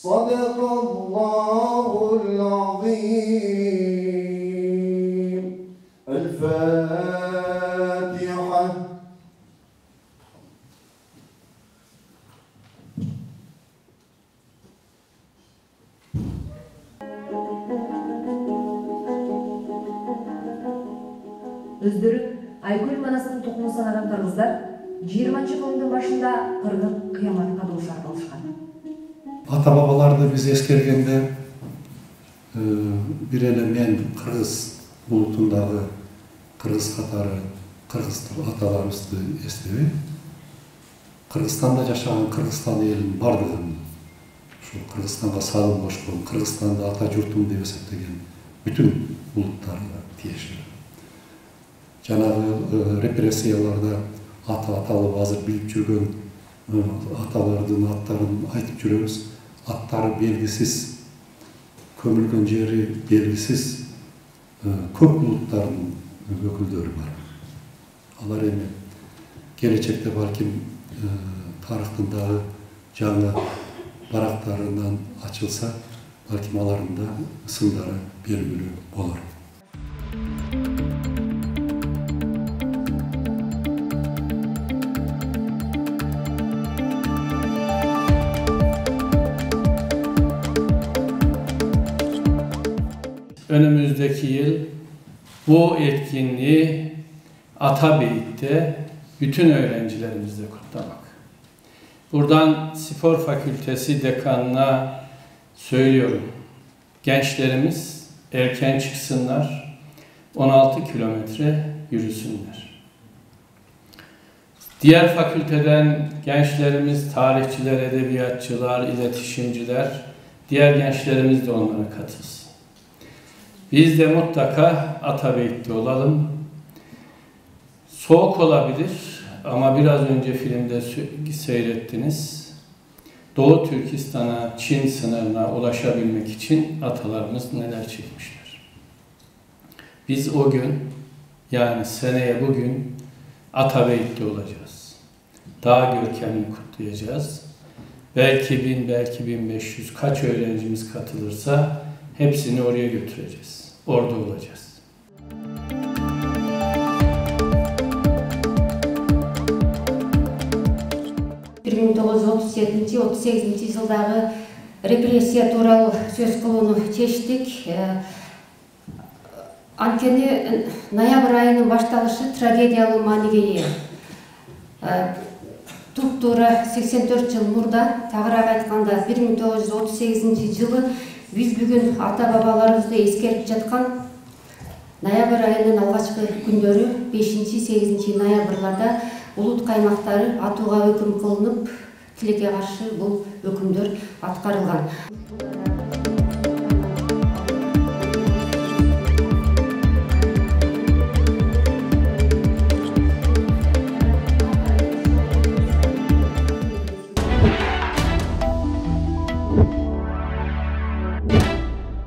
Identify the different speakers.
Speaker 1: صدق الله العظيم. الفاتحة.
Speaker 2: Өздөрү Айгүл Манастын тукуму санаган кыргыздар 20-жылдын башында кыргыз кыяматка дуушар болушкан.
Speaker 3: Ата-бабаларды biz eskергенде bir эле мен кыргыз булутундагы кыргыз катары кыргыз аталарыбызды эстебей, Кыргызстанда жашаган Кыргызстан элинин бардыгын, ушу Кыргызстанга салым кошкон, Кыргызстанды ата журтум деп эсептеген бүтүн булуттарга тиешелүү. Жанагы репрессияларда ата-аталып азыр билип жүргөн аталардын аттарын айтып жүрөбүз. Аттары белгисиз, көмүлгөн жери белгисиз көп булуттардын өкүлдөрү бар. Алар эми келечекте балким тарыхтын дагы жаңы барактарынан ачылса, балким алардын да сындары белгилүү болор.
Speaker 4: Önümüzdeki yıl bu etkinliği Atabeyit'te bütün öğrencilerimizle kutlamak. Buradan Spor Fakültesi dekanına söylüyorum. Gençlerimiz erken çıksınlar, 16 kilometre yürüsünler. Diğer fakülteden gençlerimiz, tarihçiler, edebiyatçılar, iletişimciler, diğer gençlerimiz de onlara katılsın. Biz de mutlaka Atabeyit'te olalım. Soğuk olabilir ama biraz önce filmde seyrettiniz. Doğu Türkistan'a, Çin sınırına ulaşabilmek için atalarımız neler çekmişler. Biz o gün, yani seneye bugün Atabeyit'te olacağız. Daha görkemli kutlayacağız. Belki 1000, belki 1500 kaç öğrencimiz katılırsa hepsini oraya götüreceğiz. Orada olacağız.
Speaker 5: Bir 1937-38 жылдагы репрессия тууралуу сөз кылууну чечтик. Анткени ноябрь айынын башталышы трагедиялуу мааниге ээ. Туп-туура 84 жыл мурда, тагыраак айтканда 1938 жылы biz бүгүн ата-бабаларыбызды эскерип жаткан ноябрь айынын алгачкы күндөрү 5-8 ноябрларда улут каймактары атууга өкүм кылынып, тилекке каршы бул өкүмдөр аткарылган.